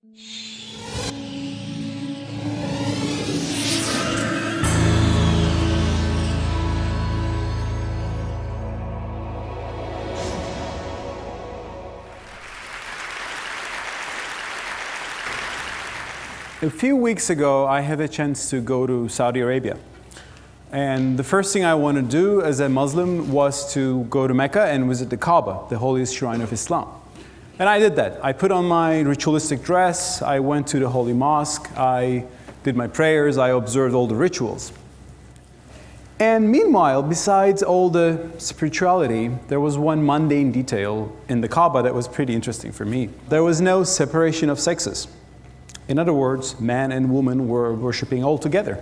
A few weeks ago, I had a chance to go to Saudi Arabia. And the first thing I wanted to do as a Muslim was to go to Mecca and visit the Kaaba, the holiest shrine of Islam. And I did that. I put on my ritualistic dress, I went to the Holy Mosque, I did my prayers, I observed all the rituals. And meanwhile, besides all the spirituality, there was one mundane detail in the Kaaba that was pretty interesting for me. There was no separation of sexes. In other words, man and woman were worshipping all together.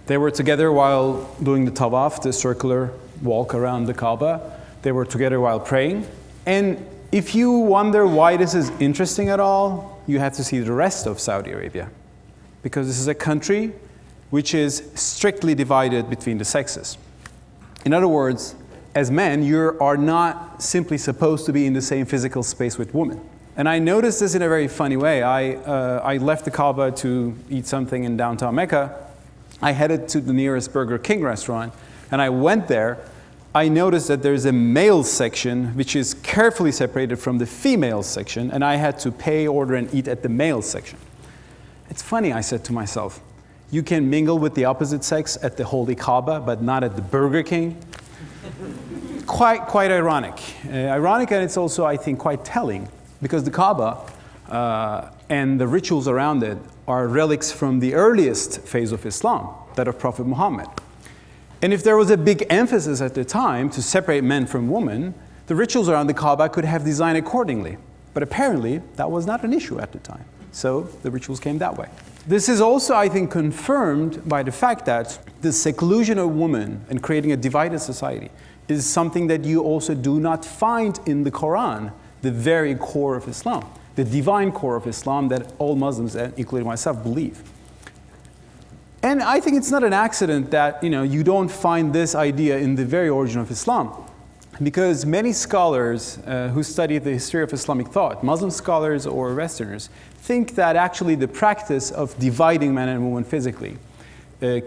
They were together while doing the tawaf, the circular walk around the Kaaba. They were together while praying. And if you wonder why this is interesting at all, you have to see the rest of Saudi Arabia. Because this is a country which is strictly divided between the sexes. In other words, as men, you are not simply supposed to be in the same physical space with women. And I noticed this in a very funny way. I left the Kaaba to eat something in downtown Mecca. I headed to the nearest Burger King restaurant, and I went there. I noticed that there's a male section which is carefully separated from the female section, and I had to pay, order, and eat at the male section. It's funny, I said to myself, you can mingle with the opposite sex at the Holy Kaaba, but not at the Burger King? Quite ironic. Ironic, and it's also, I think, quite telling. Because the Kaaba and the rituals around it are relics from the earliest phase of Islam, that of Prophet Muhammad. And if there was a big emphasis at the time to separate men from women, the rituals around the Kaaba could have designed accordingly. But apparently, that was not an issue at the time. So the rituals came that way. This is also, I think, confirmed by the fact that the seclusion of women and creating a divided society is something that you also do not find in the Quran, the very core of Islam, the divine core of Islam that all Muslims, including myself, believe. And I think it's not an accident that you don't find this idea in the very origin of Islam, because many scholars who study the history of Islamic thought, Muslim scholars or Westerners, think that actually the practice of dividing men and women physically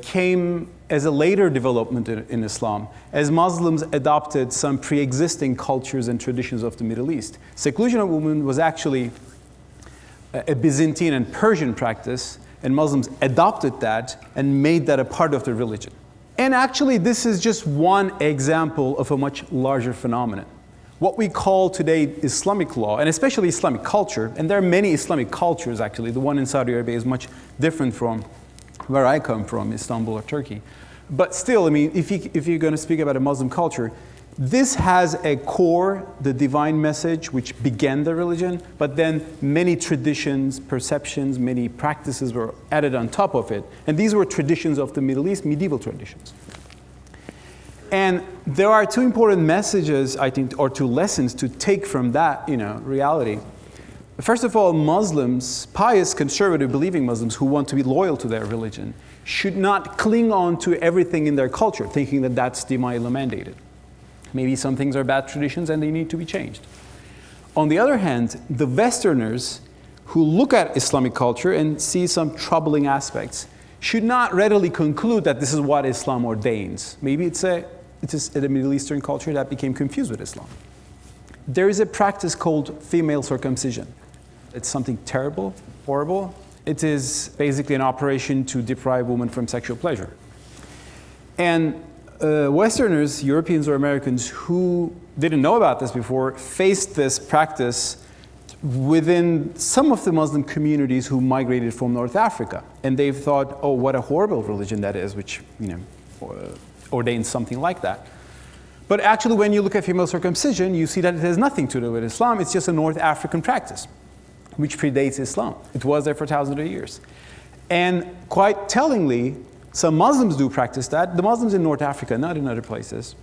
came as a later development in Islam, as Muslims adopted some pre-existing cultures and traditions of the Middle East. Seclusion of women was actually a Byzantine and Persian practice, and Muslims adopted that and made that a part of their religion. And actually, this is just one example of a much larger phenomenon. What we call today Islamic law, and especially Islamic culture, and there are many Islamic cultures actually, the one in Saudi Arabia is much different from where I come from, Istanbul or Turkey. But still, I mean, if you're going to speak about a Muslim culture, this has a core, the divine message, which began the religion, but then many traditions, perceptions, many practices were added on top of it. And these were traditions of the Middle East, medieval traditions. And there are two important messages, I think, or two lessons to take from that, reality. First of all, Muslims, pious, conservative, believing Muslims who want to be loyal to their religion should not cling on to everything in their culture, thinking that that's divinely mandated. Maybe some things are bad traditions and they need to be changed. On the other hand, the Westerners who look at Islamic culture and see some troubling aspects should not readily conclude that this is what Islam ordains. Maybe it's a Middle Eastern culture that became confused with Islam. There is a practice called female circumcision. It's something terrible, horrible. It is basically an operation to deprive women from sexual pleasure. And Westerners, Europeans or Americans who didn't know about this before, faced this practice within some of the Muslim communities who migrated from North Africa. And they've thought, oh, what a horrible religion that is, which ordains something like that. But actually, when you look at female circumcision, you see that it has nothing to do with Islam. It's just a North African practice, which predates Islam. It was there for thousands of years. And quite tellingly, some Muslims do practice that. The Muslims in North Africa, not in other places.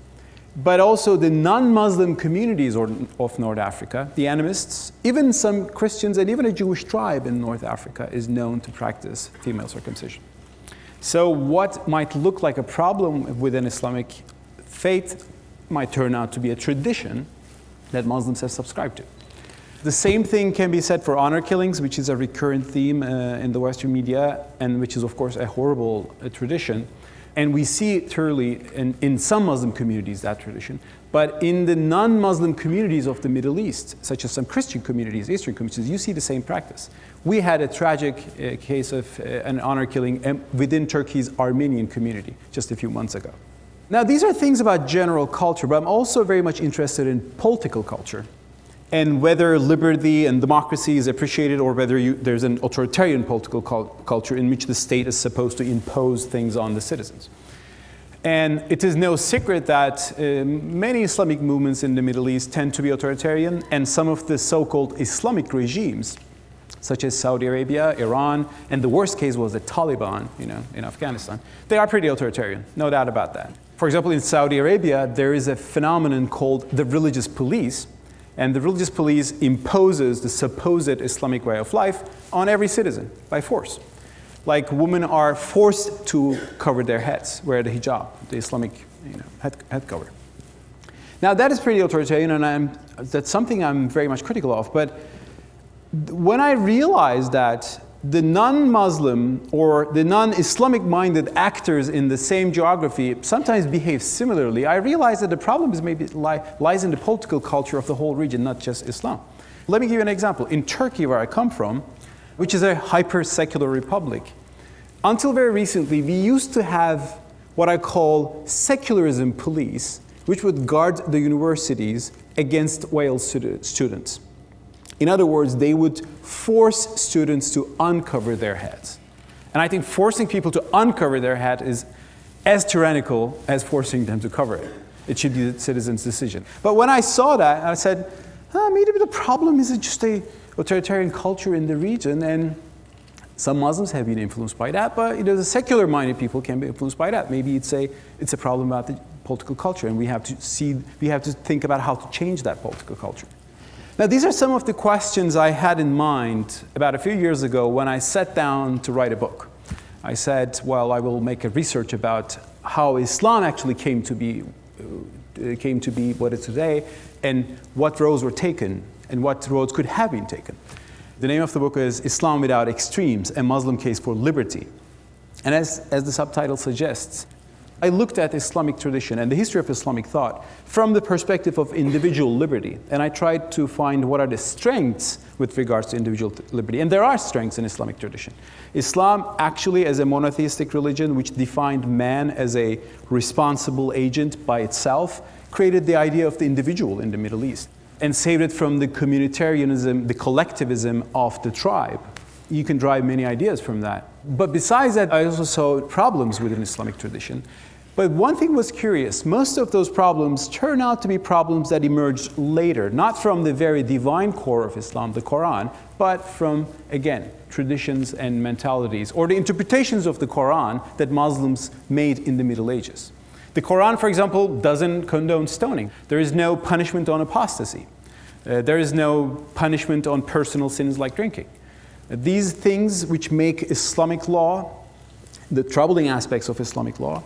But also the non-Muslim communities of North Africa, the animists, even some Christians and even a Jewish tribe in North Africa is known to practice female circumcision. So what might look like a problem within Islamic faith might turn out to be a tradition that Muslims have subscribed to. The same thing can be said for honor killings, which is a recurrent theme in the Western media, and which is, of course, a horrible tradition. And we see it thoroughly in some Muslim communities, that tradition. But in the non-Muslim communities of the Middle East, such as some Christian communities, Eastern communities, you see the same practice. We had a tragic case of an honor killing within Turkey's Armenian community just a few months ago. Now, these are things about general culture, but I'm also very much interested in political culture and whether liberty and democracy is appreciated or whether there's an authoritarian political culture in which the state is supposed to impose things on the citizens. And it is no secret that many Islamic movements in the Middle East tend to be authoritarian, and some of the so-called Islamic regimes, such as Saudi Arabia, Iran, and the worst case was the Taliban, in Afghanistan, they are pretty authoritarian, no doubt about that. For example, in Saudi Arabia, there is a phenomenon called the religious police, and the religious police imposes the supposed Islamic way of life on every citizen by force. Like women are forced to cover their heads, wear the hijab, the Islamic head cover. Now that is pretty authoritarian, and that's something I'm very much critical of. But when I realized that the non-Muslim or the non-Islamic minded actors in the same geography sometimes behave similarly, I realized that the problem is maybe lies in the political culture of the whole region, not just Islam. Let me give you an example. In Turkey, where I come from, which is a hyper-secular republic, until very recently, we used to have what I call secularism police, which would guard the universities against Wales students. In other words, they would force students to uncover their heads. And I think forcing people to uncover their head is as tyrannical as forcing them to cover it. It should be the citizen's decision. But when I saw that, I said, maybe the problem isn't just a authoritarian culture in the region, and some Muslims have been influenced by that, but the secular-minded people can be influenced by that. Maybe it's a problem about the political culture, and we have to think about how to change that political culture. Now, these are some of the questions I had in mind about a few years ago when I sat down to write a book. I said, well, I will make a research about how Islam actually came to be what it is today, and what roads were taken, and what roads could have been taken. The name of the book is Islam Without Extremes, a Muslim Case for Liberty. And as the subtitle suggests, I looked at Islamic tradition and the history of Islamic thought from the perspective of individual liberty. And I tried to find what are the strengths with regards to individual liberty. And there are strengths in Islamic tradition. Islam actually, as a monotheistic religion which defined man as a responsible agent by itself, created the idea of the individual in the Middle East and saved it from the communitarianism, the collectivism of the tribe. You can derive many ideas from that. But besides that, I also saw problems within Islamic tradition. But one thing was curious. Most of those problems turn out to be problems that emerged later, not from the very divine core of Islam, the Quran, but from, again, traditions and mentalities, or the interpretations of the Quran that Muslims made in the Middle Ages. The Quran, for example, doesn't condone stoning. There is no punishment on apostasy. There is no punishment on personal sins like drinking. These things which make Islamic law, the troubling aspects of Islamic law,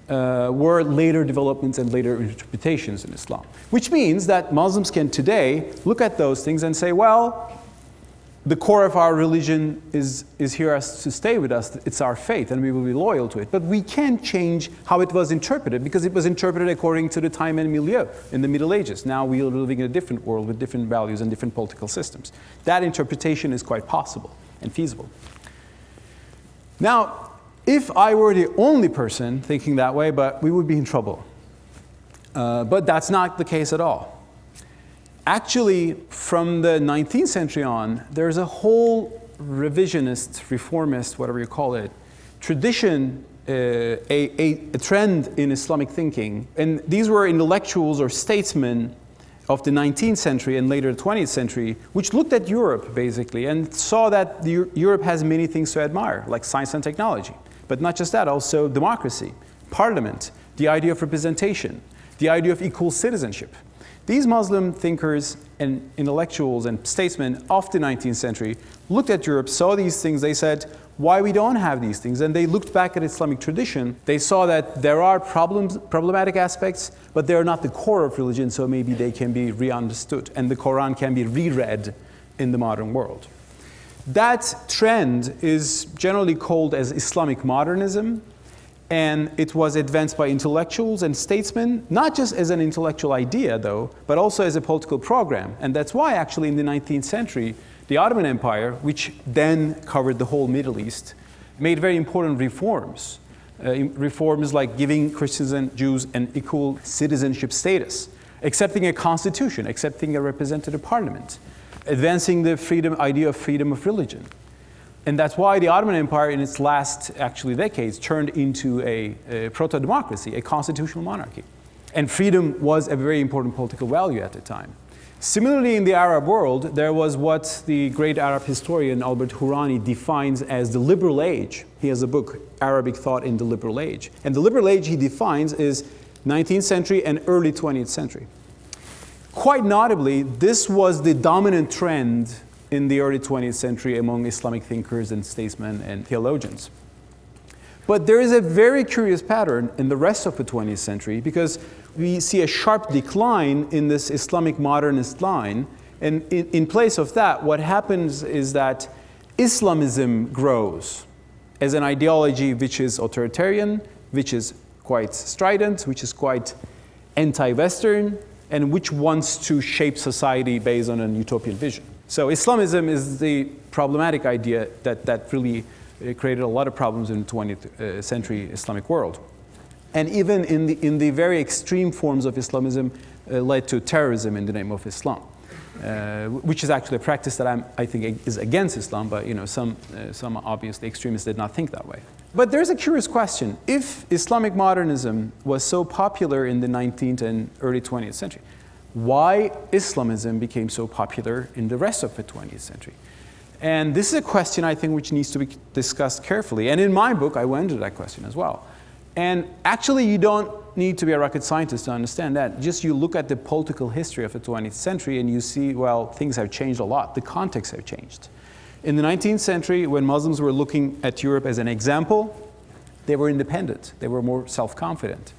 were later developments and later interpretations in Islam. Which means that Muslims can today look at those things and say, well, the core of our religion is here to stay with us. It's our faith, and we will be loyal to it. But we can't change how it was interpreted, because it was interpreted according to the time and milieu in the Middle Ages. Now we are living in a different world with different values and different political systems. That interpretation is quite possible and feasible. Now, if I were the only person thinking that way, but we would be in trouble. But that's not the case at all. Actually, from the 19th century on, there's a whole revisionist, reformist, whatever you call it, tradition, a trend in Islamic thinking. And these were intellectuals or statesmen of the 19th century and later the 20th century, which looked at Europe, basically, and saw that Europe has many things to admire, like science and technology. But not just that, also democracy, parliament, the idea of representation, the idea of equal citizenship. These Muslim thinkers and intellectuals and statesmen of the 19th century looked at Europe, saw these things, they said, why we don't have these things. And they looked back at Islamic tradition. They saw that there are problematic aspects, but they're not the core of religion, so maybe they can be re-understood. And the Quran can be reread in the modern world. That trend is generally called as Islamic modernism, and it was advanced by intellectuals and statesmen, not just as an intellectual idea, though, but also as a political program. And that's why, actually, in the 19th century, the Ottoman Empire, which then covered the whole Middle East, made very important reforms. Reforms like giving Christians and Jews an equal citizenship status, accepting a constitution, accepting a representative parliament, advancing the idea of freedom of religion. And that's why the Ottoman Empire, in its last, actually, decades, turned into a proto-democracy, a constitutional monarchy. And freedom was a very important political value at the time. Similarly, in the Arab world, there was what the great Arab historian Albert Hourani defines as the liberal age. He has a book, Arabic Thought in the Liberal Age. And the liberal age he defines is 19th century and early 20th century. Quite notably, this was the dominant trend in the early 20th century among Islamic thinkers and statesmen and theologians. But there is a very curious pattern in the rest of the 20th century, because we see a sharp decline in this Islamic modernist line. And in place of that, what happens is that Islamism grows as an ideology which is authoritarian, which is quite strident, which is quite anti-Western, and which wants to shape society based on a utopian vision. So Islamism is the problematic idea that really created a lot of problems in the 20th century Islamic world. And even in the very extreme forms of Islamism led to terrorism in the name of Islam, which is actually a practice that I think is against Islam, but some obviously extremists did not think that way. But there's a curious question. If Islamic modernism was so popular in the 19th and early 20th century, why Islamism became so popular in the rest of the 20th century? And this is a question, I think, which needs to be discussed carefully. And in my book, I went into that question as well. And actually, you don't need to be a rocket scientist to understand that. Just you look at the political history of the 20th century and you see, well, things have changed a lot. The context have changed. In the 19th century, when Muslims were looking at Europe as an example, they were independent. They were more self-confident.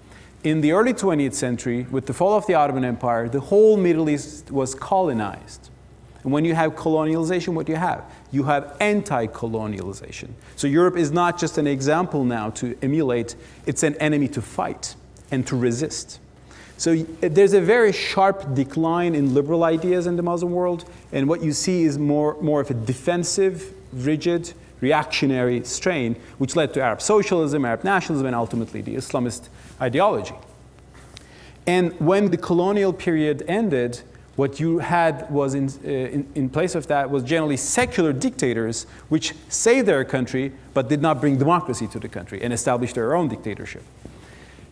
In the early 20th century, with the fall of the Ottoman Empire, the whole Middle East was colonized. And when you have colonialization, what do you have? You have anti-colonialization. So Europe is not just an example now to emulate, it's an enemy to fight and to resist. So there's a very sharp decline in liberal ideas in the Muslim world, and what you see is more of a defensive, rigid, reactionary strain, which led to Arab socialism, Arab nationalism, and ultimately the Islamist ideology. And when the colonial period ended, what you had was in place of that was generally secular dictators which saved their country but did not bring democracy to the country and established their own dictatorship.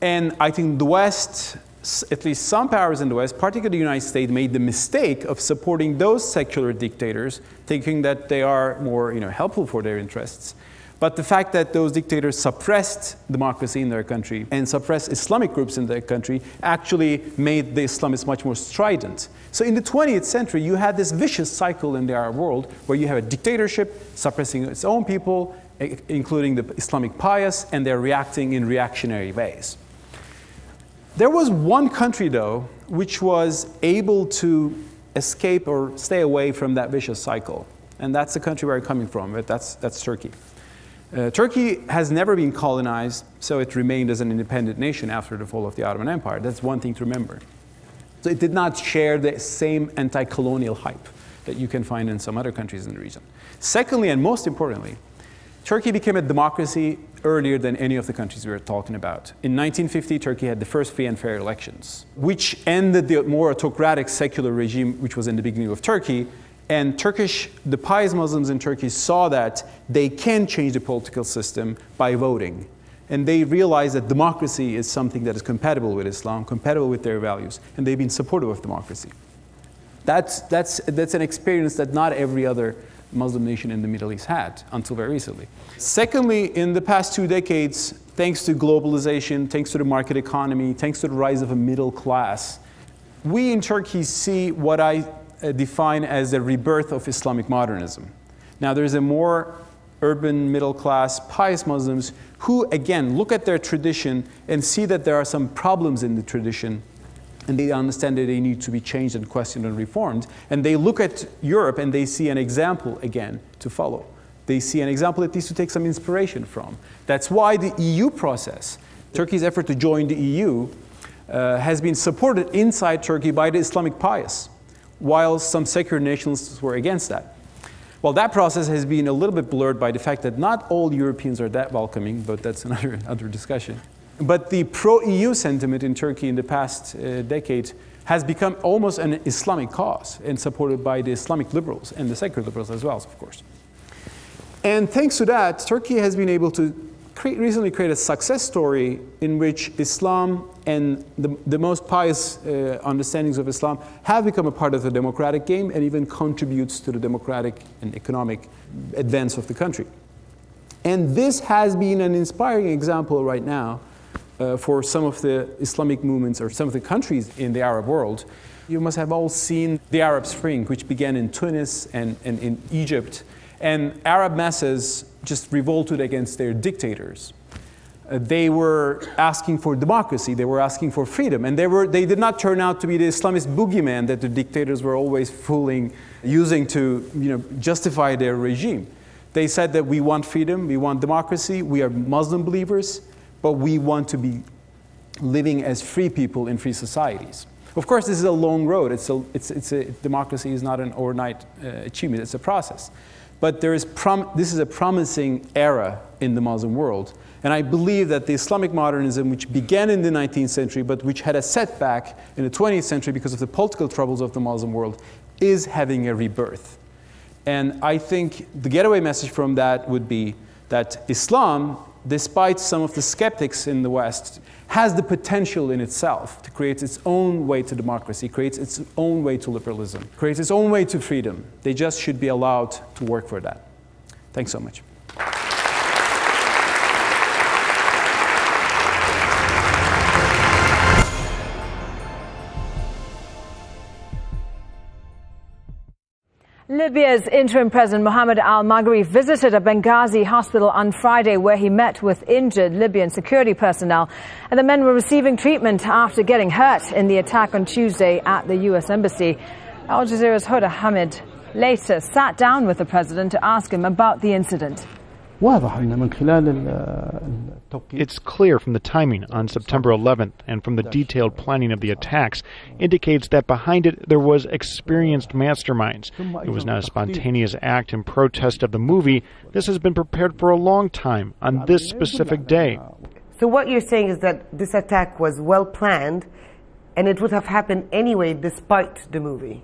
And I think the West, at least some powers in the West, particularly the United States, made the mistake of supporting those secular dictators, thinking that they are more helpful for their interests. But the fact that those dictators suppressed democracy in their country and suppressed Islamic groups in their country actually made the Islamists much more strident. So in the 20th century, you had this vicious cycle in the Arab world where you have a dictatorship suppressing its own people, including the Islamic pious, and they're reacting in reactionary ways. There was one country, though, which was able to escape or stay away from that vicious cycle. And that's the country where I'm coming from. That's Turkey. Turkey has never been colonized, so it remained as an independent nation after the fall of the Ottoman Empire. That's one thing to remember. So it did not share the same anti-colonial hype that you can find in some other countries in the region. Secondly, and most importantly, Turkey became a democracy earlier than any of the countries we were talking about. In 1950, Turkey had the first free and fair elections, which ended the more autocratic secular regime which was in the beginning of Turkey. And the pious Muslims in Turkey saw that they can change the political system by voting. And they realized that democracy is something that is compatible with Islam, compatible with their values, and they've been supportive of democracy. That's an experience that not every other Muslim nation in the Middle East had until very recently. Secondly, in the past 2 decades, thanks to globalization, thanks to the market economy, thanks to the rise of a middle class, we in Turkey see what I define as the rebirth of Islamic modernism. Now, there's a more urban, middle-class, pious Muslims who, again, look at their tradition and see that there are some problems in the tradition, and they understand that they need to be changed and questioned and reformed. And they look at Europe and they see an example, again, to follow. They see an example that needs to take some inspiration from. That's why the EU process, Turkey's effort to join the EU, has been supported inside Turkey by the Islamic pious, while some secular nationalists were against that. Well, that process has been a little bit blurred by the fact that not all Europeans are that welcoming, but that's another discussion. But the pro-EU sentiment in Turkey in the past decade has become almost an Islamic cause, and supported by the Islamic liberals and the secular liberals as well, of course. And thanks to that, Turkey has been able to recently create a success story in which Islam and the most pious understandings of Islam have become a part of the democratic game and even contributes to the democratic and economic advance of the country. And this has been an inspiring example right now for some of the Islamic movements or some of the countries in the Arab world. You must have all seen the Arab Spring, which began in Tunis and in Egypt. And Arab masses just revolted against their dictators. They were asking for democracy, they were asking for freedom, and they did not turn out to be the Islamist boogeyman that the dictators were always using to justify their regime. They said that we want freedom, we want democracy, we are Muslim believers, but we want to be living as free people in free societies. Of course, this is a long road. Democracy is not an overnight achievement, it's a process. But this is a promising era in the Muslim world. And I believe that the Islamic modernism, which began in the 19th century, but which had a setback in the 20th century because of the political troubles of the Muslim world, is having a rebirth. And I think the getaway message from that would be that Islam, despite some of the skeptics in the West, has the potential in itself to create its own way to democracy, creates its own way to liberalism, creates its own way to freedom. They just should be allowed to work for that. Thanks so much. Libya's interim president Mohammed al-Maghrib visited a Benghazi hospital on Friday where he met with injured Libyan security personnel. And the men were receiving treatment after getting hurt in the attack on Tuesday at the U.S. Embassy. Al Jazeera's Huda Hamid later sat down with the president to ask him about the incident. It's clear from the timing on September 11th and from the detailed planning of the attacks indicates that behind it there was experienced masterminds. It was not a spontaneous act in protest of the movie. This has been prepared for a long time on this specific day. So what you're saying is that this attack was well planned and it would have happened anyway despite the movie?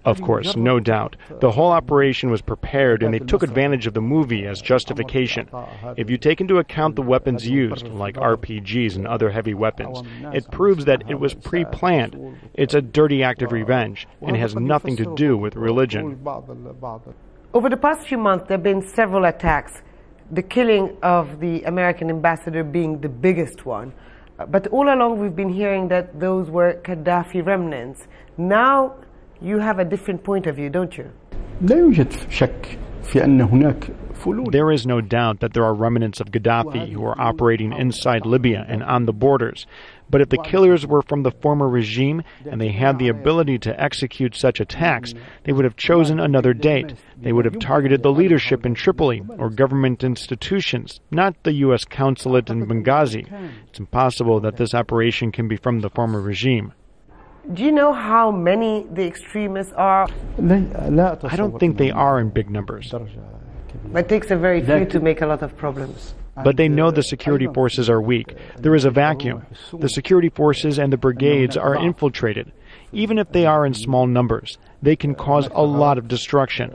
Of course, no doubt. The whole operation was prepared and they took advantage of the movie as justification. If you take into account the weapons used, like RPGs and other heavy weapons, it proves that it was pre-planned. It's a dirty act of revenge and it has nothing to do with religion. Over the past few months, there have been several attacks, the killing of the American ambassador being the biggest one. But all along we've been hearing that those were Gaddafi remnants. Now you have a different point of view, don't you? There is no doubt that there are remnants of Gaddafi who are operating inside Libya and on the borders. But if the killers were from the former regime and they had the ability to execute such attacks, they would have chosen another date. They would have targeted the leadership in Tripoli or government institutions, not the U.S. consulate in Benghazi. It's impossible that this operation can be from the former regime. Do you know how many the extremists are? I don't think they are in big numbers. It takes a very few to make a lot of problems. But they know the security forces are weak. There is a vacuum. The security forces and the brigades are infiltrated. Even if they are in small numbers, they can cause a lot of destruction.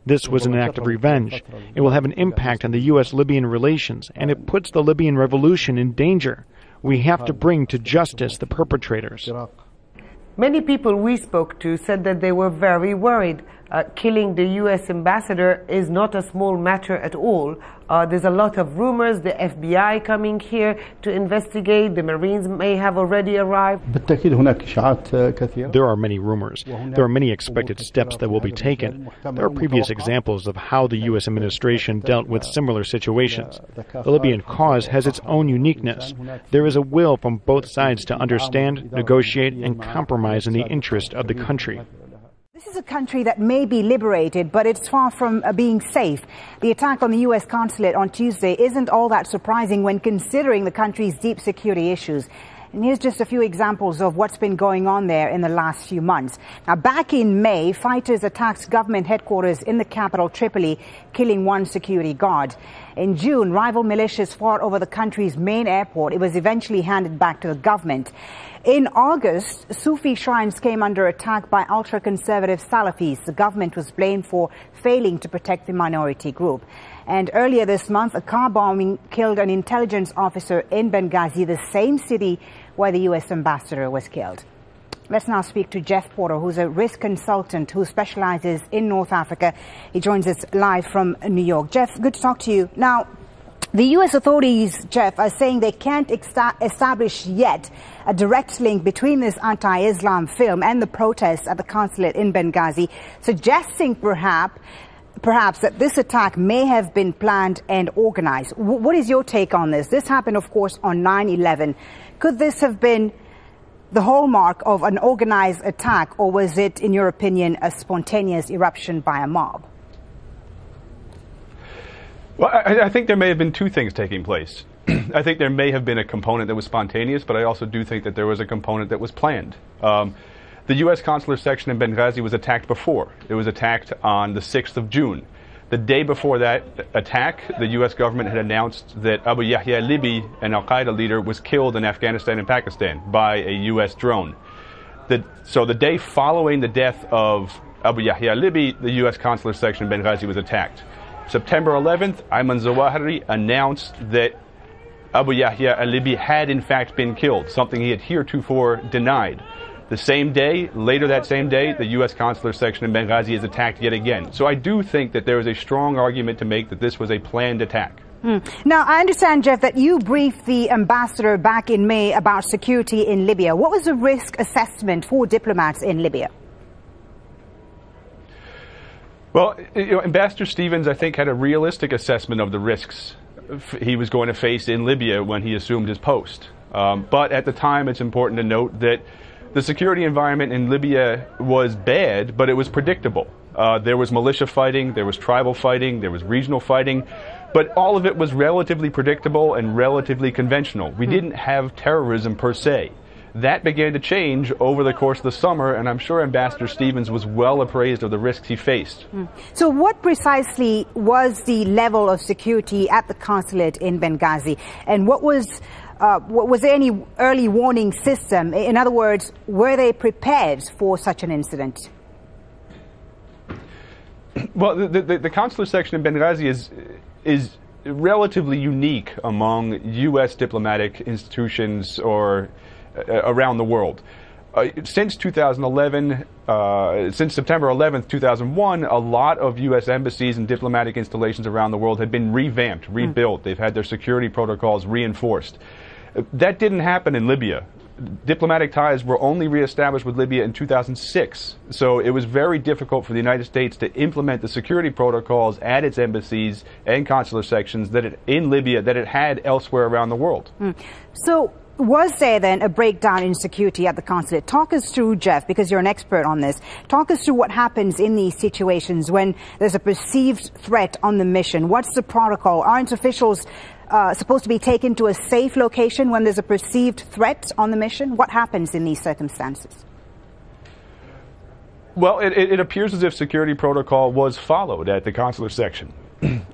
This was an act of revenge. It will have an impact on the U.S.-Libyan relations, and it puts the Libyan revolution in danger. We have to bring to justice the perpetrators. Many people we spoke to said that they were very worried killing the U.S. ambassador is not a small matter at all. There's a lot of rumors, the FBI coming here to investigate, the Marines may have already arrived. There are many rumors. There are many expected steps that will be taken. There are previous examples of how the U.S. administration dealt with similar situations. The Libyan cause has its own uniqueness. There is a will from both sides to understand, negotiate, and compromise in the interest of the country. This is a country that may be liberated, but it's far from being safe. The attack on the U.S. consulate on Tuesday isn't all that surprising when considering the country's deep security issues. And here's just a few examples of what's been going on there in the last few months. Now, back in May, fighters attacked government headquarters in the capital, Tripoli, killing one security guard. In June, rival militias fought over the country's main airport. It was eventually handed back to the government. In August, Sufi shrines came under attack by ultra-conservative Salafis. The government was blamed for failing to protect the minority group. And earlier this month, a car bombing killed an intelligence officer in Benghazi, the same city where the U.S. ambassador was killed. Let's now speak to Jeff Porter, who's a risk consultant who specializes in North Africa. He joins us live from New York. Jeff, good to talk to you. Now, the U.S. authorities, Jeff, are saying they can't establish yet a direct link between this anti-Islam film and the protests at the consulate in Benghazi, suggesting perhaps that this attack may have been planned and organized. What is your take on this? This happened, of course, on 9/11. Could this have been the hallmark of an organized attack, or was it, in your opinion, a spontaneous eruption by a mob? Well, I think there may have been two things taking place. I think there may have been a component that was spontaneous, but I also do think that there was a component that was planned. The U.S. consular section in Benghazi was attacked before. It was attacked on the 6th of June. The day before that attack, the U.S. government had announced that Abu Yahya al-Libi, an al-Qaeda leader, was killed in Afghanistan and Pakistan by a U.S. drone. So the day following the death of Abu Yahya al-Libi, the U.S. consular section in Benghazi was attacked. September 11th, Ayman Zawahiri announced that Abu Yahya al-Libi had in fact been killed, something he had heretofore denied. The same day, later that same day, the U.S. consular section in Benghazi is attacked yet again. So I do think that there is a strong argument to make that this was a planned attack. Now, I understand, Jeff, that you briefed the ambassador back in May about security in Libya. What was the risk assessment for diplomats in Libya? Well, Ambassador Stevens, I think, had a realistic assessment of the risks he was going to face in Libya when he assumed his post. But at the time, it's important to note that the security environment in Libya was bad, but it was predictable. There was militia fighting, there was tribal fighting, there was regional fighting, but all of it was relatively predictable and relatively conventional. We didn't have terrorism per se. That began to change over the course of the summer, and I'm sure Ambassador Stevens was well appraised of the risks he faced. So what precisely was the level of security at the consulate in Benghazi? And was there any early warning system? In other words, were they prepared for such an incident? Well, the consular section in Benghazi is relatively unique among U.S. diplomatic institutions or around the world. Since 2011, since September 11th, 2001, a lot of U.S. embassies and diplomatic installations around the world had been revamped, rebuilt. They've had their security protocols reinforced. That didn't happen in Libya. Diplomatic ties were only reestablished with Libya in 2006. So it was very difficult for the United States to implement the security protocols at its embassies and consular sections in Libya that it had elsewhere around the world. So was there then a breakdown in security at the consulate? Talk us through, Jeff, because you're an expert on this. Talk us through what happens in these situations when there's a perceived threat on the mission. What's the protocol? Aren't officials supposed to be taken to a safe location when there's a perceived threat on the mission? What happens in these circumstances? Well, it appears as if security protocol was followed at the consular section.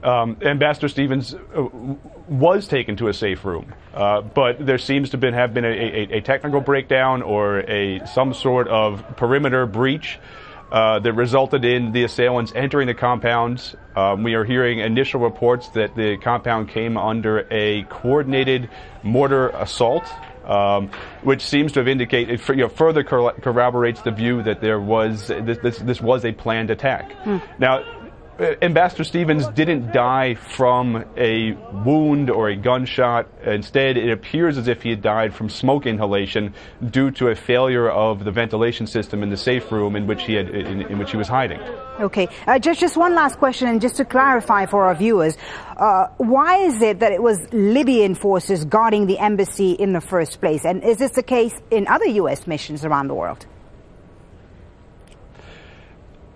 Ambassador Stevens was taken to a safe room, but there seems to have been a technical breakdown or some sort of perimeter breach that resulted in the assailants entering the compound. We are hearing initial reports that the compound came under a coordinated mortar assault which seems to have indicated, further corroborates the view that this was a planned attack. Now, Ambassador Stevens didn't die from a wound or a gunshot. Instead, it appears as if he had died from smoke inhalation due to a failure of the ventilation system in the safe room in which he was hiding. Okay, just one last question, and just to clarify for our viewers, why is it that it was Libyan forces guarding the embassy in the first place? And is this the case in other U.S. missions around the world?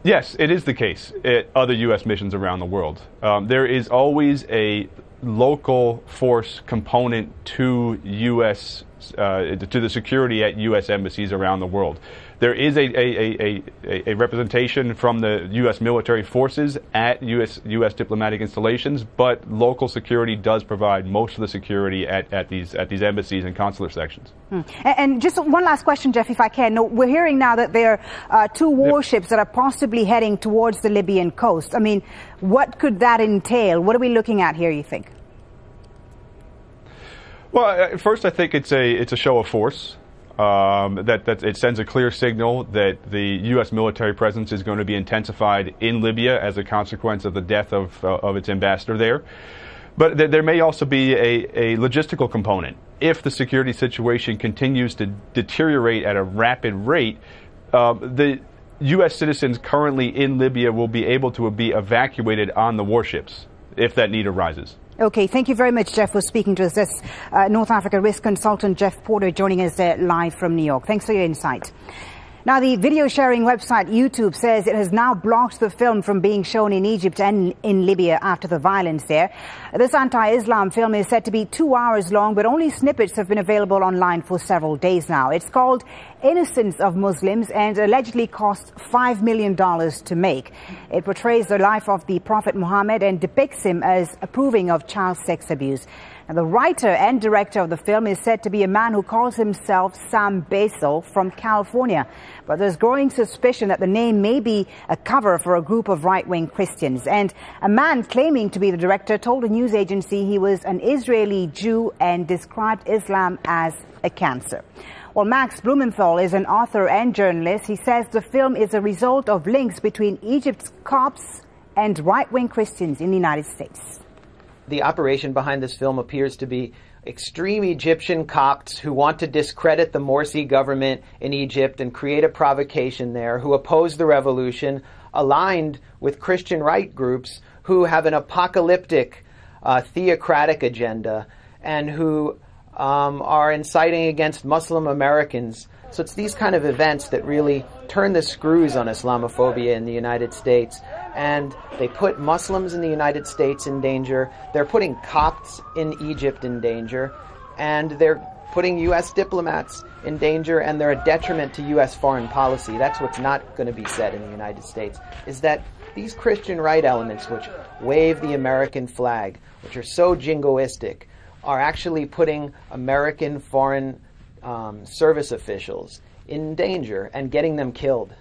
Yes, it is the case at other U.S. missions around the world. There is always a local force component to to the security at U.S. embassies around the world. There is a representation from the U.S. military forces at U.S. diplomatic installations, but local security does provide most of the security at these embassies and consular sections. And just one last question, Jeff, if I can. No, we're hearing now that there are two warships that are possibly heading towards the Libyan coast. I mean, what could that entail? What are we looking at here, you think? Well, first, I think it's a show of force. That it sends a clear signal that the U.S. military presence is going to be intensified in Libya as a consequence of the death of its ambassador there. But there may also be a logistical component. If the security situation continues to deteriorate at a rapid rate, the U.S. citizens currently in Libya will be able to be evacuated on the warships if that need arises. Okay, thank you very much, Jeff, for speaking to us. That's North Africa risk consultant Jeff Porter joining us live from New York. Thanks for your insight. Now, the video sharing website YouTube says it has now blocked the film from being shown in Egypt and in Libya after the violence there. This anti-Islam film is said to be 2 hours long, but only snippets have been available online for several days now. It's called Innocence of Muslims and allegedly cost $5 million to make. It portrays the life of the Prophet Muhammad and depicts him as approving of child sex abuse. And the writer and director of the film is said to be a man who calls himself Sam Basil from California. But there's growing suspicion that the name may be a cover for a group of right-wing Christians. And a man claiming to be the director told a news agency he was an Israeli Jew and described Islam as a cancer. Well, Max Blumenthal is an author and journalist. He says the film is a result of links between Egypt's Copts and right-wing Christians in the United States. The operation behind this film appears to be extreme Egyptian Copts who want to discredit the Morsi government in Egypt and create a provocation there, who oppose the revolution, aligned with Christian right groups who have an apocalyptic theocratic agenda and who are inciting against Muslim Americans. So it's these kind of events that really turn the screws on Islamophobia in the United States. And they put Muslims in the United States in danger. They're putting Copts in Egypt in danger. And they're putting U.S. diplomats in danger, and they're a detriment to U.S. foreign policy. That's what's not going to be said in the United States, is that these Christian right elements, which wave the American flag, which are so jingoistic, are actually putting American foreign service officials in danger and getting them killed.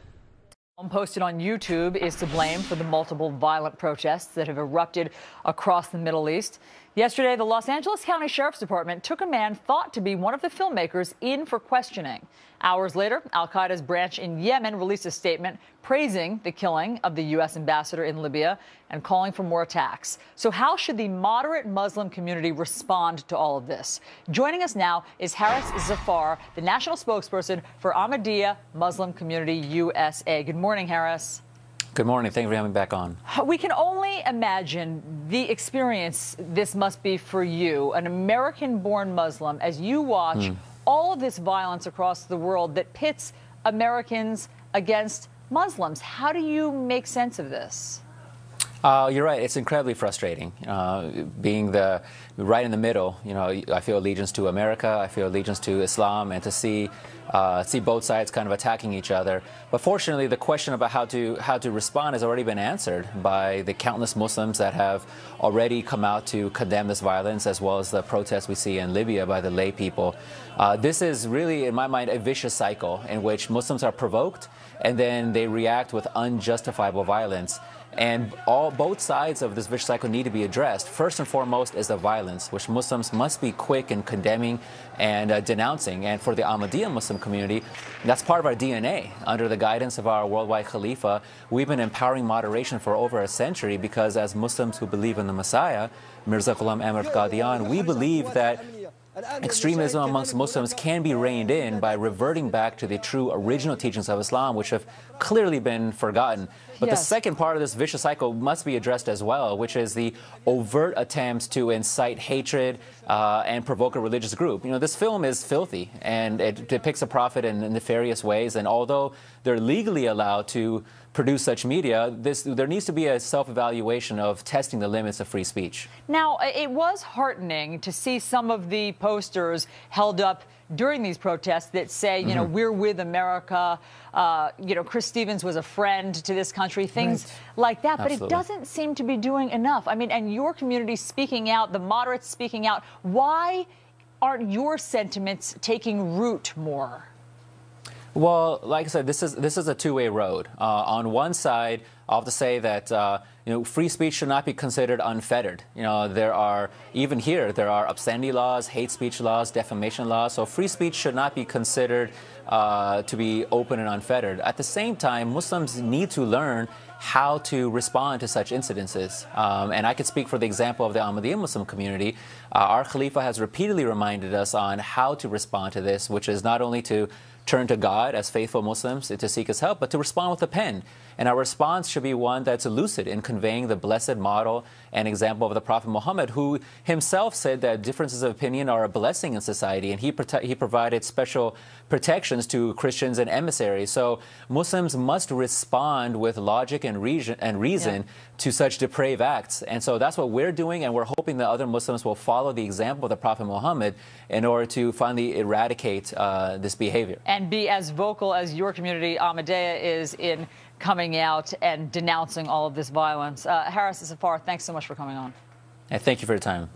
Posted on YouTube is to blame for the multiple violent protests that have erupted across the Middle East. Yesterday, the Los Angeles County Sheriff's Department took a man thought to be one of the filmmakers in for questioning. Hours later, al-Qaeda's branch in Yemen released a statement praising the killing of the U.S. ambassador in Libya and calling for more attacks. So how should the moderate Muslim community respond to all of this? Joining us now is Harris Zafar, the national spokesperson for Ahmadiyya Muslim Community USA. Good morning, Harris. Good morning. Thank you for having me back on. We can only imagine the experience this must be for you, an American-born Muslim, as you watch all of this violence across the world that pits Americans against Muslims. How do you make sense of this? You're right. It's incredibly frustrating. Being right in the middle, I feel allegiance to America, I feel allegiance to Islam, and to see both sides kind of attacking each other. But fortunately, the question about how to respond has already been answered by the countless Muslims that have already come out to condemn this violence, as well as the protests we see in Libya by the lay people. This is really, in my mind, a vicious cycle in which Muslims are provoked and then they react with unjustifiable violence. And both sides of this vicious cycle need to be addressed. First and foremost is the violence, which Muslims must be quick in condemning and denouncing. And for the Ahmadiyya Muslim community, that's part of our DNA. Under the guidance of our worldwide Khalifa, we've been empowering moderation for over a century because as Muslims who believe in the Messiah, Mirza Ghulam Ahmad Qadian, we believe that extremism amongst Muslims can be reined in by reverting back to the true original teachings of Islam, which have clearly been forgotten. But the second part of this vicious cycle must be addressed as well, which is the overt attempts to incite hatred and provoke a religious group. You know, this film is filthy, and it depicts a prophet in nefarious ways. And although they're legally allowed to produce such media, there needs to be a self-evaluation of testing the limits of free speech. Now, it was heartening to see some of the posters held up during these protests that say, you know, we're with America, you know, Chris Stevens was a friend to this country, things like that. But it doesn't seem to be doing enough. I mean, and your community speaking out, the moderates speaking out, why aren't your sentiments taking root more? Well, like I said, this is a two-way road. On one side, I'll have to say that you know, free speech should not be considered unfettered. You know, there are obscenity laws, hate speech laws, defamation laws. So free speech should not be considered to be open and unfettered. At the same time, Muslims need to learn how to respond to such incidences. And I could speak for the example of the Ahmadiyya Muslim community. Our Khalifa has repeatedly reminded us on how to respond to this, which is not only to turn to God as faithful Muslims to seek His help, but to respond with a pen. And our response should be one that's lucid in conveying the blessed model and example of the Prophet Muhammad, who himself said that differences of opinion are a blessing in society, and he provided special protections to Christians and emissaries. So Muslims must respond with logic and reason to such depraved acts. And so that's what we're doing, and we're hoping that other Muslims will follow the example of the Prophet Muhammad in order to finally eradicate this behavior. And be as vocal as your community, Ahmadiyya, is in coming out and denouncing all of this violence. Haris Zafar, thanks so much for coming on. And thank you for your time.